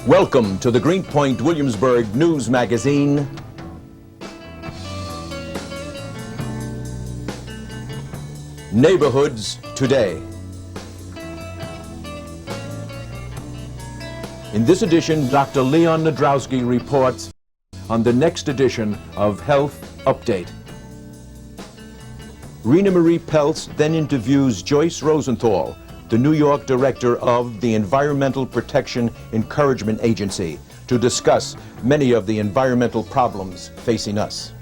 Welcome to the GREENPOINT Williamsburg News Magazine. Neighborhoods Today. In this edition, Dr. Leon Nadrowski reports on the next edition of Health Update. Rena Marie Peltz then interviews Joyce Rosenthal, the New York director of the Environmental Protection Encouragement Agency, to discuss many of the environmental problems facing us.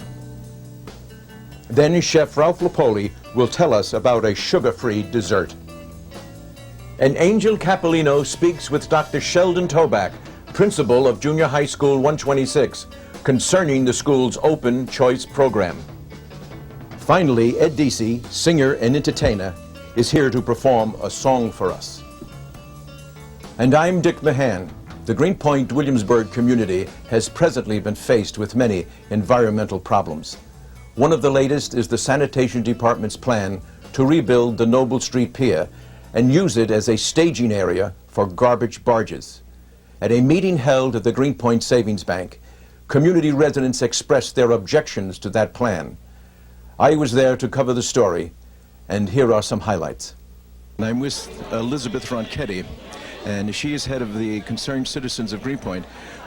Then Chef Ralph Lupoli will tell us about a sugar-free dessert. And Angel Cappellino speaks with Dr. Sheldon Toback, principal of Junior High School 126, concerning the school's open choice program. Finally, Ed Deasy, singer and entertainer, is here to perform a song for us. And I'm Dick Mahan. The GREENPOINT Williamsburg community has presently been faced with many environmental problems. One of the latest is the Sanitation Department's plan to rebuild the Noble Street Pier and use it as a staging area for garbage barges. At a meeting held at the GREENPOINT Savings Bank, community residents expressed their objections to that plan. I was there to cover the story, and here are some highlights. I'm with Elizabeth Ronchetti, and she is head of the Concerned Citizens of GREENPOINT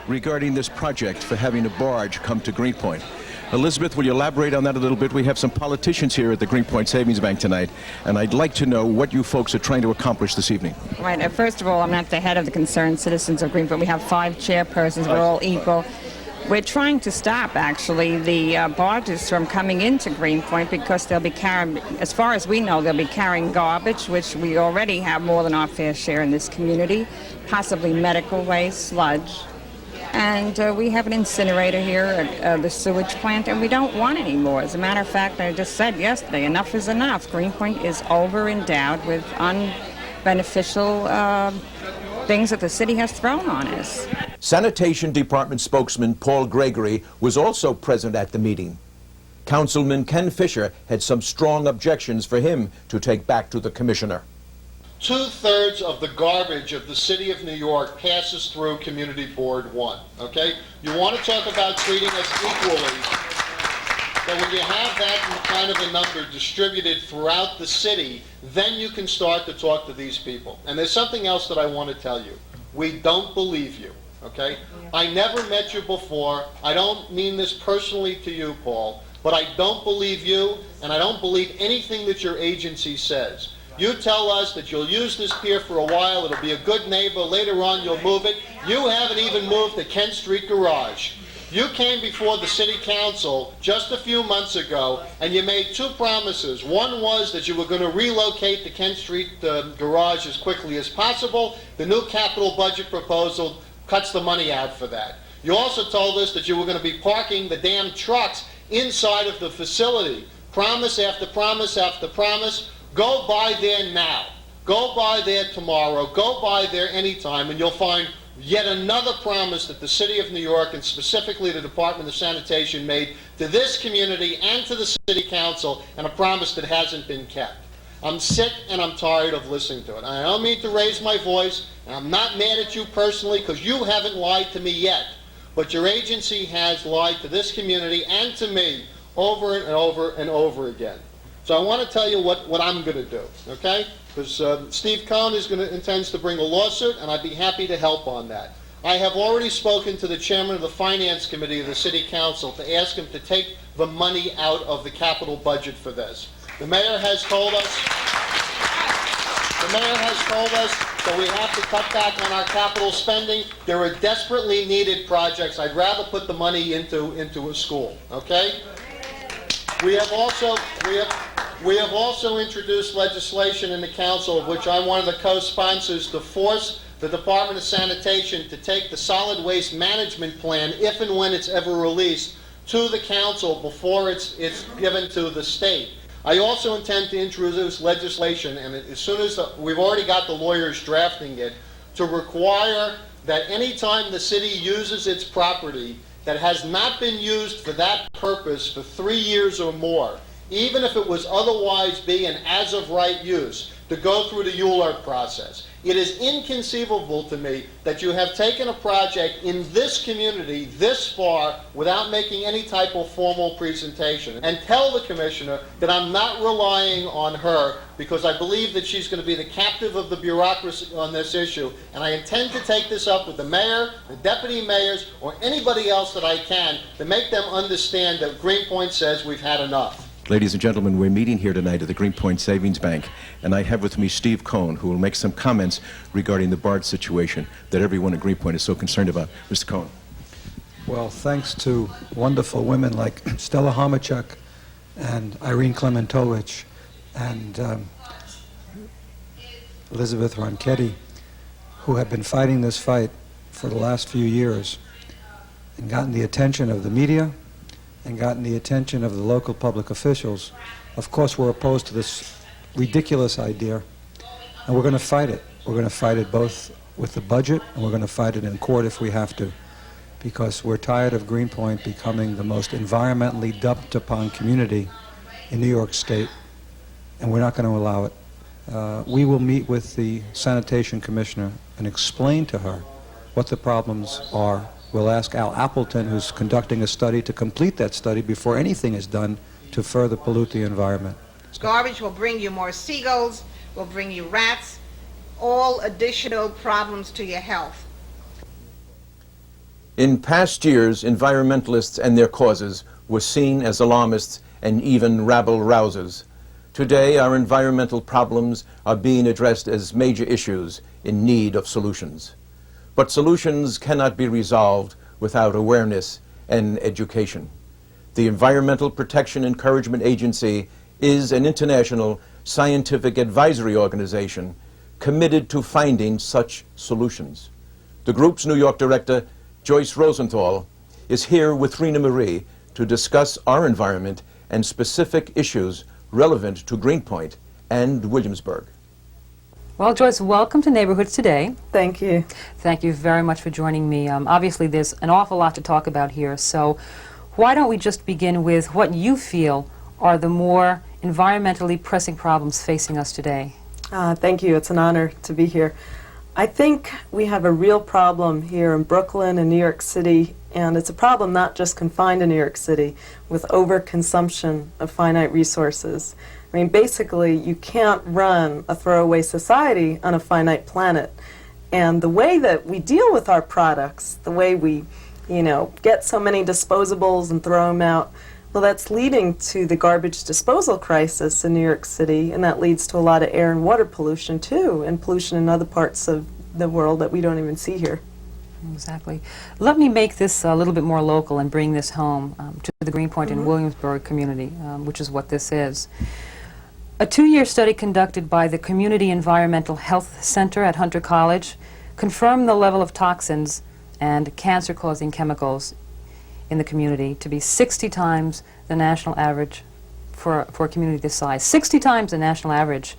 regarding this project for having a barge come to GREENPOINT. Elizabeth, will you elaborate on that a little bit? We have some politicians here at the GREENPOINT Savings Bank tonight, and I'd like to know what you folks are trying to accomplish this evening. Right. First of all, I'm not the head of the Concerned Citizens of GREENPOINT. We have 5 chairpersons. We're all equal. We're trying to stop, actually, the barges from coming into GREENPOINT because they'll be carrying, as far as we know, they'll be carrying garbage, which we already have more than our fair share in this community, possibly medical waste, sludge. And we have an incinerator here at the sewage plant, and we don't want any more. As a matter of fact, I just said yesterday, enough is enough. GREENPOINT is over-endowed with unbeneficial things that the city has thrown on us. Sanitation Department spokesman Paul Gregory was also present at the meeting. Councilman Ken Fisher had some strong objections for him to take back to the commissioner. 2/3 of the garbage of the city of New York passes through Community Board 1, okay? You want to talk about treating us equally, that when you have that kind of a number distributed throughout the city, then you can start to talk to these people. And there's something else that I want to tell you. We don't believe you, okay? I never met you before. I don't mean this personally to you, Paul, but I don't believe you, and I don't believe anything that your agency says. You tell us that you'll use this pier for a while, it'll be a good neighbor, later on you'll move it. You haven't even moved the Kent Street garage. You came before the city council just a few months ago and you made 2 promises. One was that you were going to relocate the Kent Street garage as quickly as possible. The new capital budget proposal cuts the money out for that. You also told us that you were going to be parking the damn trucks inside of the facility. Promise after promise after promise. Go by there now. Go by there tomorrow. Go by there anytime, and you'll find yet another promise that the City of New York, and specifically the Department of Sanitation, made to this community and to the City Council, and a promise that hasn't been kept. I'm sick and I'm tired of listening to it. I don't mean to raise my voice, and I'm not mad at you personally because you haven't lied to me yet, but your agency has lied to this community and to me over and over and over again. So I want to tell you what I'm going to do, okay? Because Steve Cohn intends to bring a lawsuit, and I'd be happy to help on that. I have already spoken to the chairman of the Finance Committee of the City Council to ask him to take the money out of the capital budget for this. The mayor has told us that we have to cut back on our capital spending. There are desperately needed projects. I'd rather put the money into a school, okay? We have also introduced legislation in the council, of which I'm one of the co-sponsors, to force the Department of Sanitation to take the solid waste management plan, if and when it's ever released, to the council before it's given to the state. I also intend to introduce legislation, and as soon as we've already got the lawyers drafting it, to require that any time the city uses its property that has not been used for that purpose for 3 years or more, even if it was otherwise be an as-of-right use, to go through the ULURP process. It is inconceivable to me that you have taken a project in this community this far without making any type of formal presentation. And tell the Commissioner that I'm not relying on her because I believe that she's going to be the captive of the bureaucracy on this issue. And I intend to take this up with the mayor, the deputy mayors, or anybody else that I can to make them understand that GREENPOINT says we've had enough. Ladies and gentlemen, we're meeting here tonight at the GREENPOINT Savings Bank, and I have with me Steve Cohn, who will make some comments regarding the BARGE situation that everyone at GREENPOINT is so concerned about. Mr. Cohn. Well, thanks to wonderful women like Stella Homachuk and Irene Klementovich and Elizabeth Ronchetti, who have been fighting this fight for the last few years and gotten the attention of the media and gotten the attention of the local public officials. Of course, we're opposed to this ridiculous idea, and we're going to fight it. We're going to fight it both with the budget, and we're going to fight it in court if we have to, because we're tired of GREENPOINT becoming the most environmentally dumped upon community in New York State, and we're not going to allow it. We will meet with the Sanitation Commissioner and explain to her what the problems are. We'll ask Al Appleton, who's conducting a study, to complete that study before anything is done to further pollute the environment. Garbage will bring you more seagulls, will bring you rats, all additional problems to your health. In past years, environmentalists and their causes were seen as alarmists and even rabble-rousers. Today, our environmental problems are being addressed as major issues in need of solutions. But solutions cannot be resolved without awareness and education. The Environmental Protection Encouragement Agency is an international scientific advisory organization committed to finding such solutions. The group's New York director, Joyce Rosenthal, is here with Rena Marie to discuss our environment and specific issues relevant to GREENPOINT and Williamsburg. Well, Joyce, welcome to Neighborhoods Today. Thank you. Thank you very much for joining me. Obviously, there's an awful lot to talk about here, so why don't we just begin with what you feel are the more environmentally pressing problems facing us today? Thank you. It's an honor to be here. I think we have a real problem here in Brooklyn and New York City, and it's a problem not just confined to New York City, with overconsumption of finite resources. I mean, basically, you can't run a throwaway society on a finite planet. And the way that we deal with our products, the way we, get so many disposables and throw them out, well, that's leading to the garbage disposal crisis in New York City, and that leads to a lot of air and water pollution, too, and pollution in other parts of the world that we don't even see here. Exactly. Let me make this a little bit more local and bring this home to the GREENPOINT and Williamsburg community, which is what this is. A 2-year study conducted by the Community Environmental Health Center at Hunter College confirmed the level of toxins and cancer-causing chemicals in the community to be 60 times the national average for a community this size. 60 times the national average.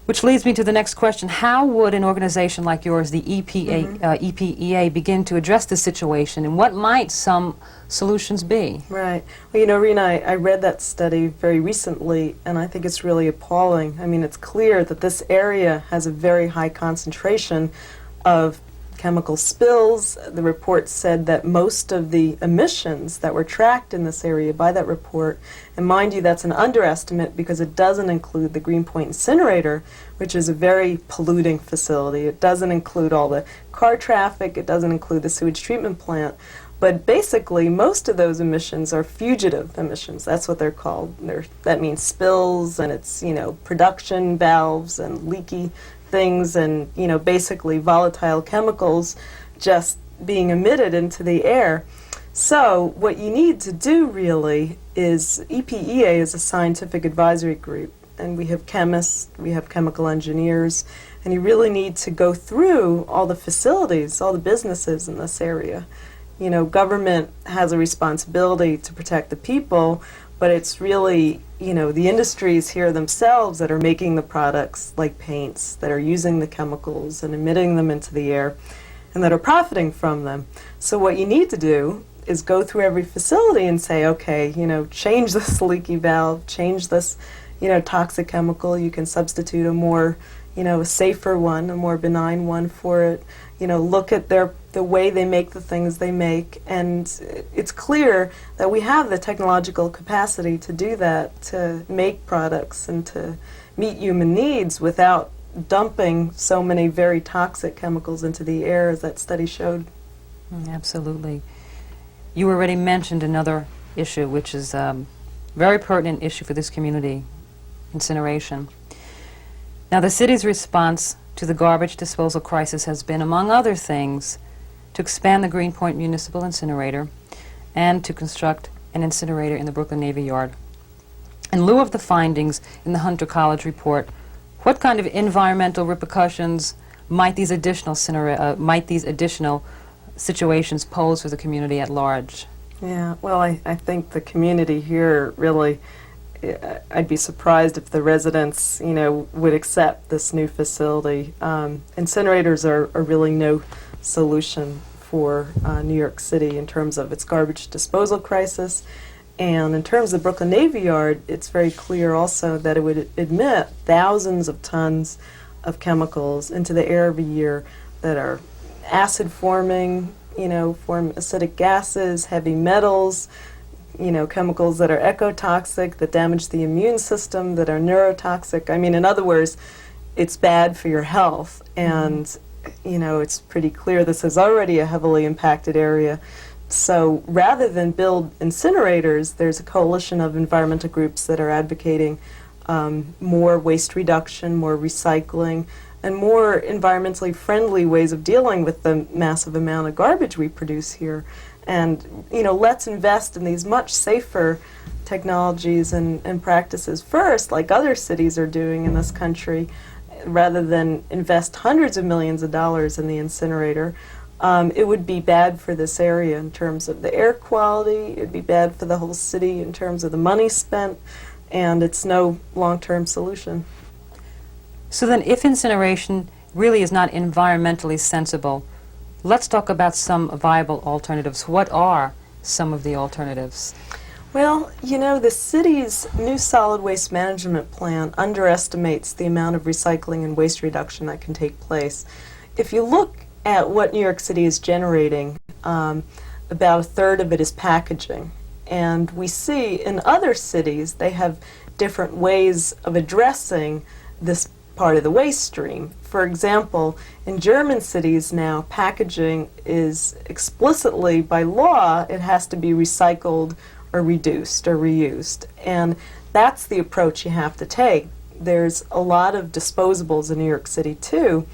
Which leads me to the next question. How would an organization like yours, the EPEA, begin to address this situation, and what might some solutions be? Right. Well, Rena, I read that study very recently, and I think it's really appalling. I mean, it's clear that this area has a very high concentration of chemical spills. The report said that most of the emissions that were tracked in this area by that report, and mind you, that's an underestimate because it doesn't include the GREENPOINT incinerator, which is a very polluting facility. It doesn't include all the car traffic. It doesn't include the sewage treatment plant. But basically, most of those emissions are fugitive emissions. That's what they're called. That means spills, and it's, production valves and leaky things, and basically volatile chemicals just being emitted into the air. So what you need to do really is, EPEA is a scientific advisory group, and we have chemists, we have chemical engineers, and you really need to go through all the facilities, all the businesses in this area. Government has a responsibility to protect the people, but it's really, the industries here themselves that are making the products like paints, that are using the chemicals and emitting them into the air, and that are profiting from them. So what you need to do is go through every facility and say, okay, you know, change this leaky valve, change this, you know, toxic chemical. You can substitute a more, you know, a safer one, a more benign one for it. You know, look at the way they make the things they make, and it's clear that we have the technological capacity to do that, to make products and to meet human needs without dumping so many very toxic chemicals into the air, as that study showed. Absolutely. You already mentioned another issue, which is a very pertinent issue for this community, incineration. Now, the city's response to the garbage disposal crisis has been, among other things, to expand the GREENPOINT Municipal Incinerator and to construct an incinerator in the Brooklyn Navy Yard. In lieu of the findings in the Hunter College report, what kind of environmental repercussions might these additional situations pose for the community at large? Yeah, well, I think the community here really, I'd be surprised if the residents, you know, would accept this new facility. Incinerators are really no solution for New York City in terms of its garbage disposal crisis. And in terms of Brooklyn Navy Yard, it's very clear also that it would emit thousands of tons of chemicals into the air every year that are acid forming, you know, form acidic gases, heavy metals, you know, chemicals that are ecotoxic, that damage the immune system, that are neurotoxic. I mean, in other words, it's bad for your health. And, you know, it's pretty clear this is already a heavily impacted area. So rather than build incinerators, there's a coalition of environmental groups that are advocating more waste reduction, more recycling, and more environmentally friendly ways of dealing with the massive amount of garbage we produce here. And, you know, let's invest in these much safer technologies and practices first, like other cities are doing in this country, rather than invest hundreds of millions of dollars in the incinerator. It would be bad for this area in terms of the air quality, it would be bad for the whole city in terms of the money spent, and it's no long-term solution. So then, if incineration really is not environmentally sensible, let's talk about some viable alternatives. What are some of the alternatives? Well, you know, the city's new solid waste management plan underestimates the amount of recycling and waste reduction that can take place. If you look at what New York City is generating, about a third of it is packaging. And we see in other cities they have different ways of addressing this part of the waste stream. For example, in German cities now, packaging is explicitly, by law, it has to be recycled or reduced or reused. And that's the approach you have to take. There's a lot of disposables in New York City too,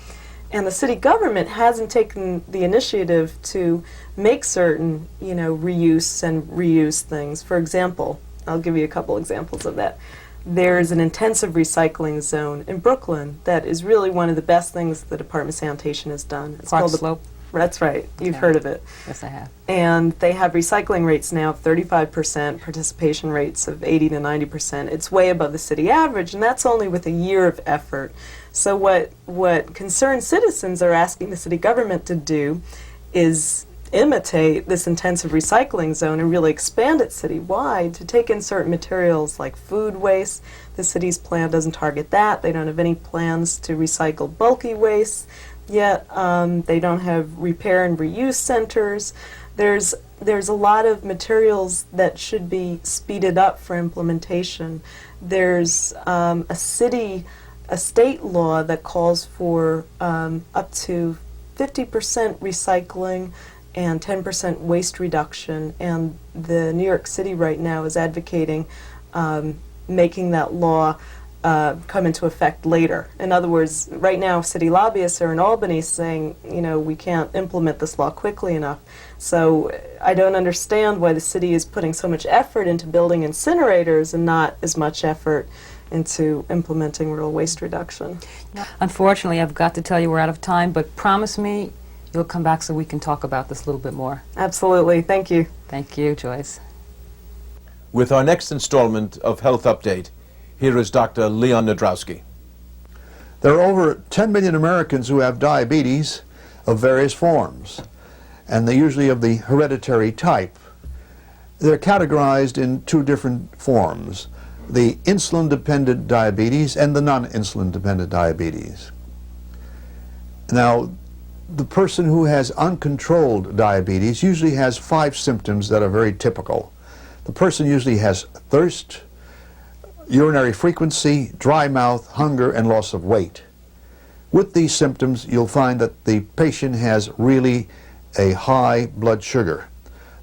and the city government hasn't taken the initiative to make certain, you know, reuse and reuse things. For example, I'll give you a couple examples of that. There's an intensive recycling zone in Brooklyn that is really one of the best things the Department of Sanitation has done. It's Clark called Slope? That's right. You've heard of it. Yes, I have. And they have recycling rates now of 35%, participation rates of 80 to 90%. It's way above the city average, and that's only with a year of effort. So what concerned citizens are asking the city government to do is imitate this intensive recycling zone and really expand it citywide to take in certain materials like food waste. The city's plan doesn't target that. They don't have any plans to recycle bulky waste yet. They don't have repair and reuse centers. There's a lot of materials that should be speeded up for implementation. There's a state law that calls for up to 50% recycling and 10% waste reduction, and the New York City right now is advocating making that law come into effect later. In other words, right now city lobbyists are in Albany saying, you know, we can't implement this law quickly enough. So I don't understand why the city is putting so much effort into building incinerators and not as much effort into implementing real waste reduction. Unfortunately, I've got to tell you we're out of time, but promise me you'll come back so we can talk about this a little bit more. Absolutely. Thank you. Thank you, Joyce. With our next installment of Health Update, here is Dr. Leon Nadrowski. There are over 10 million Americans who have diabetes of various forms, and they're usually of the hereditary type. they're categorized in two different forms: the insulin-dependent diabetes and the non-insulin-dependent diabetes. Now, the person who has uncontrolled diabetes usually has 5 symptoms that are very typical. The person usually has thirst, urinary frequency, dry mouth, hunger, and loss of weight. With these symptoms, you'll find that the patient has really a high blood sugar.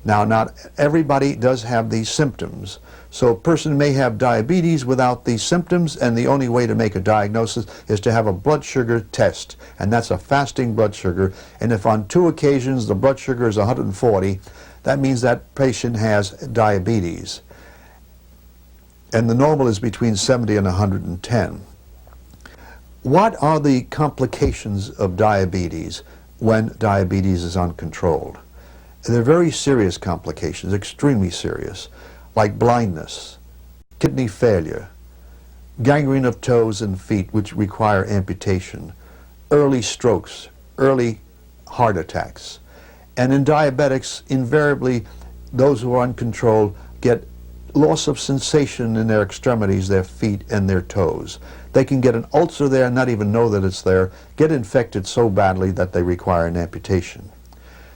Now, not everybody does have these symptoms. So a person may have diabetes without these symptoms, and the only way to make a diagnosis is to have a blood sugar test, and that's a fasting blood sugar. And if on 2 occasions the blood sugar is 140, that means that patient has diabetes. And the normal is between 70 and 110. What are the complications of diabetes when diabetes is uncontrolled? They're very serious complications, extremely serious, like blindness, kidney failure, gangrene of toes and feet which require amputation, early strokes, early heart attacks. And in diabetics, invariably, those who are uncontrolled get loss of sensation in their extremities, their feet and their toes. They can get an ulcer there and not even know that it's there, get infected so badly that they require an amputation.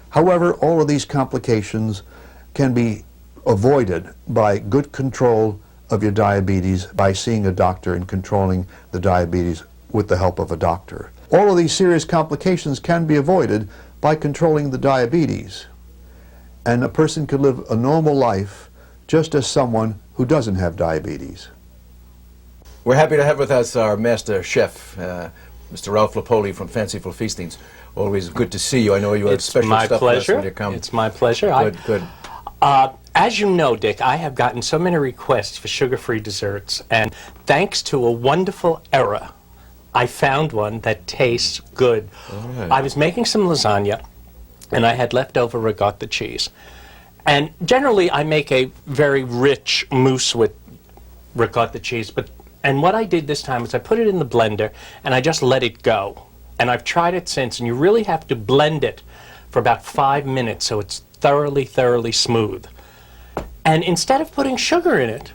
However, all of these complications can be avoided by good control of your diabetes, by seeing a doctor and controlling the diabetes with the help of a doctor. All of these serious complications can be avoided by controlling the diabetes. And a person could live a normal life just as someone who doesn't have diabetes. We're happy to have with us our master chef, Mr. Ralph Lupoli from Fanciful Feastings. Always good to see you. I know you have special stuff for us when you come. It's my pleasure. Good. As you know, Dick, I have gotten so many requests for sugar-free desserts, and thanks to a wonderful error, I found one that tastes good. Right. I was making some lasagna, and I had leftover ricotta cheese. And generally, I make a very rich mousse with ricotta cheese, and what I did this time is I put it in the blender, and I just let it go. And I've tried it since, and you really have to blend it for about 5 minutes so it's thoroughly, thoroughly smooth. And instead of putting sugar in it,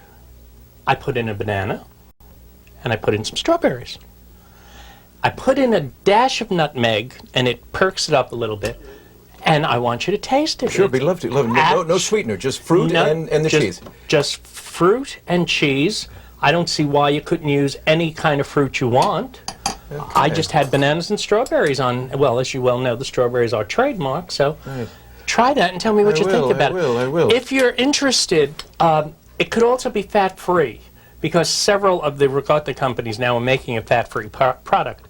I put in a banana, and I put in some strawberries. I put in a dash of nutmeg, and it perks it up a little bit, and I want you to taste it. Sure, be love to. No sweetener, just fruit and the cheese. Just fruit and cheese. I don't see why you couldn't use any kind of fruit you want. Okay. I just had bananas and strawberries on. Well, as you well know, the strawberries are trademarked, so try that and tell me what you think about it. I will. If you're interested, it could also be fat-free, because several of the ricotta companies now are making a fat-free product.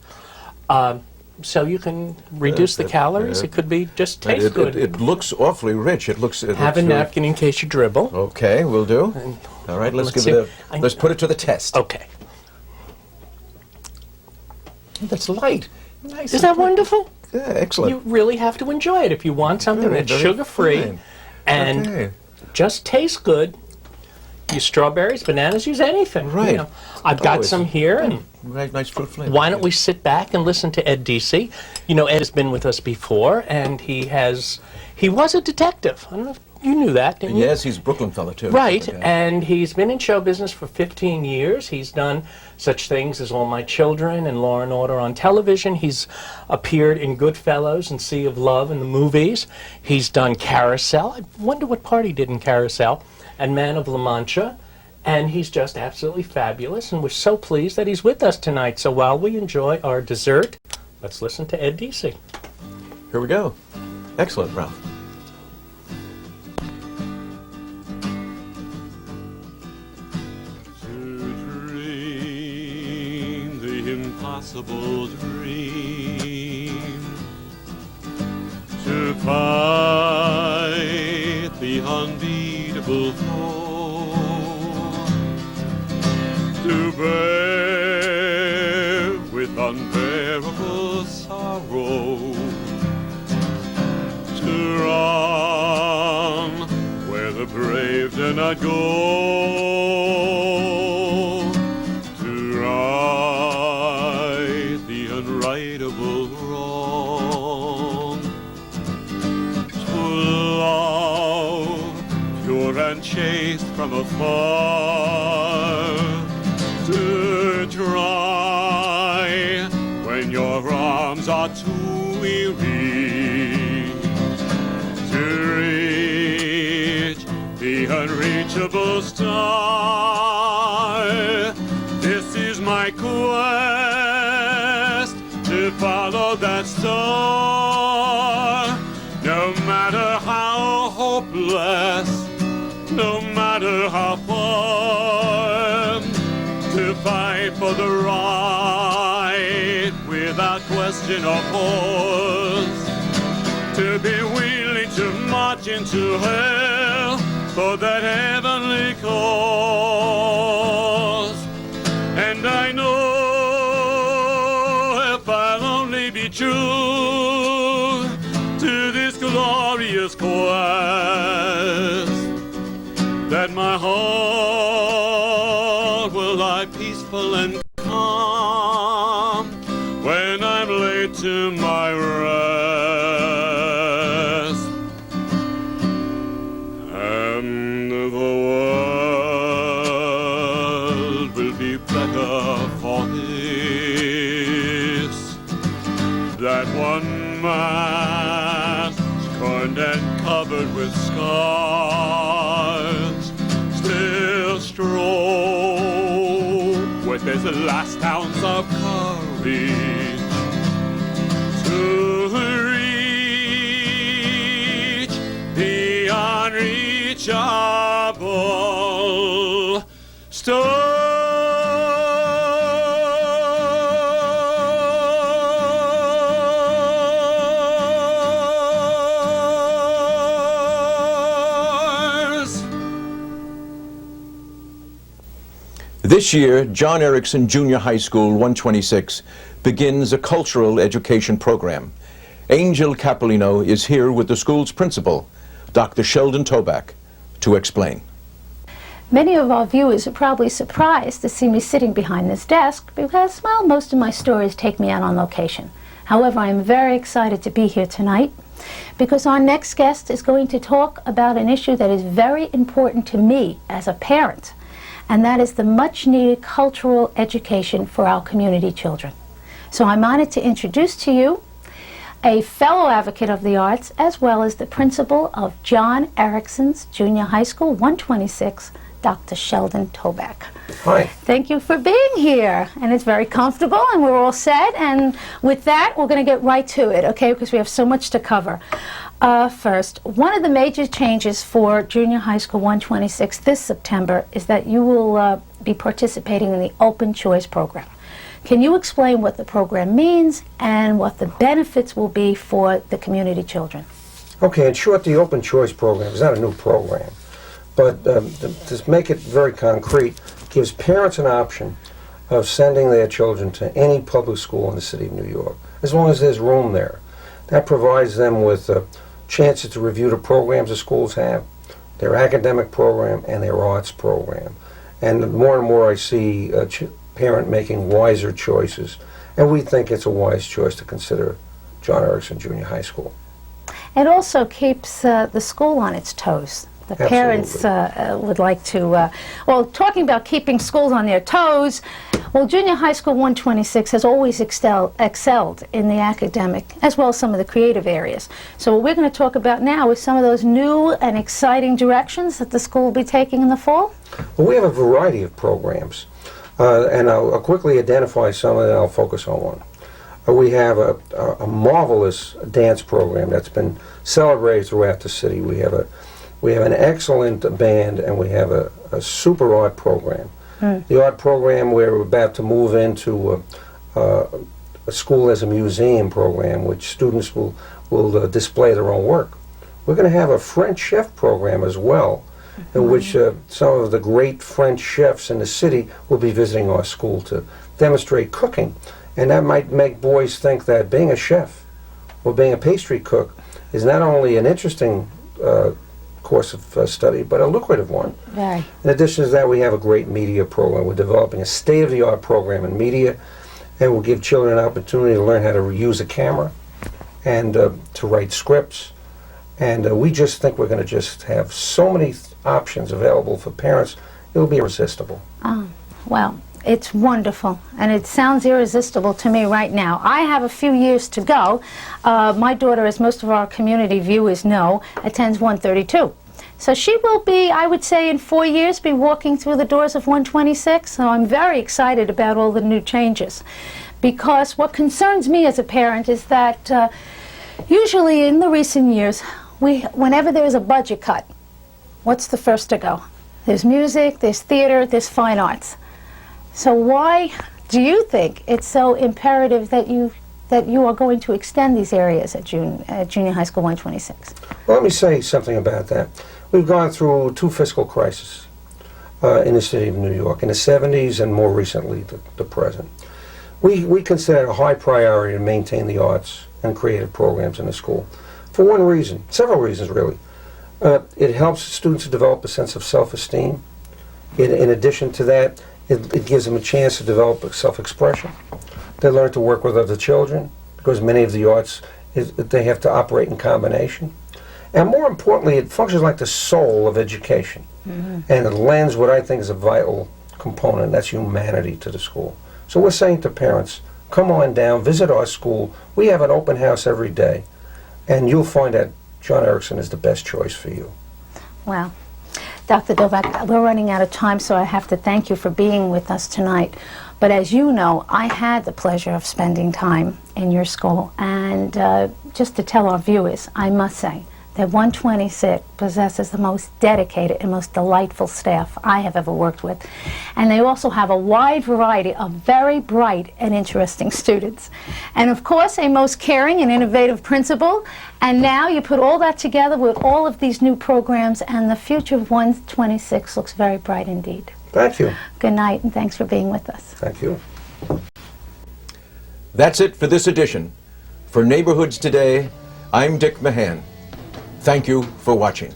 So you can reduce the calories. It could be just taste good. It looks awfully rich. Have a napkin in case you dribble. Okay, we'll do. All right, let's put it to the test. Okay. That's light. Nice. Isn't that wonderful? Yeah, excellent. You really have to enjoy it if you want something that's sugar-free and just tastes good. Use strawberries, bananas, use anything. Right. You know, I've got some here, and nice fruit flavor. Why don't we sit back and listen to Ed Deasy? You know, Ed has been with us before, and he was a detective. I don't know if you knew that, didn't you? Yes, he's a Brooklyn fellow, too. Right, and he's been in show business for 15 years. He's done such things as All My Children and Law and Order on television. He's appeared in Goodfellas and Sea of Love in the movies. He's done Carousel. I wonder what part he did in Carousel. And Man of La Mancha. And he's just absolutely fabulous, and we're so pleased that he's with us tonight. So while we enjoy our dessert, let's listen to Ed Deasy. Here we go. Excellent, Ralph. Impossible dream, to fight the unbeatable foe, to bear with unbearable sorrow, to run where the brave dare not go. chased from afar, to try when your arms are too weary, to reach the unreachable star. This is my quest, to follow that star, no matter how hopeless, no matter how far, to fight for the right without question or pause, to be willing to march into hell for that heavenly cause. And I know if I'll only be true to this glorious quest, that my heart will lie peaceful and calm when I'm laid to my rest, and the world will be better for this, that one man scorned and covered with scars still strove with his last ounce of courage to reach the unreachable star. This year, John Erickson Junior High School 126 begins a cultural education program. Angel Cappellino is here with the school's principal, Dr. Sheldon Toback, to explain. Many of our viewers are probably surprised to see me sitting behind this desk because, well, most of my stories take me out on location. However, I am very excited to be here tonight because our next guest is going to talk about an issue that is very important to me as a parent, and that is the much-needed cultural education for our community children. So I'm honored to introduce to you a fellow advocate of the arts, as well as the principal of John Erickson's Junior High School 126, Dr. Sheldon Toback. Hi. Thank you for being here, and it's very comfortable, and we're all set, and with that, we're going to get right to it, okay, because we have so much to cover. First, one of the major changes for Junior High School 126 this September is that you will be participating in the Open Choice program. Can you explain what the program means and what the benefits will be for the community children? Okay, in short, the Open Choice program is not a new program, but to make it very concrete, gives parents an option of sending their children to any public school in the city of New York, as long as there's room there. That provides them with chances to review the programs the schools have, their academic program and their arts program. And more I see a parent making wiser choices, and we think it's a wise choice to consider John Erickson Junior High School. It also keeps the school on its toes. The parents would like to, well, talking about keeping schools on their toes, well, Junior High School 126 has always excelled in the academic as well as some of the creative areas. So what we're going to talk about now is some of those new and exciting directions that the school will be taking in the fall. Well, we have a variety of programs, and I'll quickly identify some and then I'll focus on one. We have a marvelous dance program that's been celebrated throughout the city. We have an excellent band, and we have a super art program. The art program, we're about to move into a school as a museum program, which students will display their own work. We're going to have a French chef program as well, in which some of the great French chefs in the city will be visiting our school to demonstrate cooking. And that might make boys think that being a chef or being a pastry cook is not only an interesting course of study, but a lucrative one. Very. In addition to that, we have a great media program. We're developing a state-of-the-art program in media, and we'll give children an opportunity to learn how to use a camera and to write scripts. And we just think we're going to just have so many options available for parents, it will be irresistible. Well, it's wonderful, and it sounds irresistible to me right now. I have a few years to go. My daughter, as most of our community viewers know, attends 132. So she will be, I would say, in 4 years, be walking through the doors of 126. So I'm very excited about all the new changes. Because what concerns me as a parent is that usually in the recent years, whenever there is a budget cut, what's the first to go? There's music, there's theater, there's fine arts. So why do you think it's so imperative that you are going to extend these areas at Junior High School 126? Well, let me say something about that. We've gone through 2 fiscal crises in the city of New York, in the 70s and more recently the present. We consider it a high priority to maintain the arts and creative programs in the school for one reason, several reasons really. It helps students to develop a sense of self-esteem. In addition to that, it gives them a chance to develop self-expression. They learn to work with other children because many of the arts, they have to operate in combination. And more importantly, it functions like the soul of education. And it lends what I think is a vital component, that's humanity, to the school. So we're saying to parents, come on down, visit our school. We have an open house every day, and you'll find that John Erickson is the best choice for you. Well, Dr. Toback, we're running out of time, so I have to thank you for being with us tonight. But as you know, I had the pleasure of spending time in your school, and just to tell our viewers, I must say that 126 possesses the most dedicated and most delightful staff I have ever worked with. And they also have a wide variety of very bright and interesting students. And of course, a most caring and innovative principal. And now you put all that together with all of these new programs, and the future of 126 looks very bright indeed. Thank you. Good night, and thanks for being with us. Thank you. That's it for this edition. For Neighborhoods Today, I'm Dick Mahan. Thank you for watching.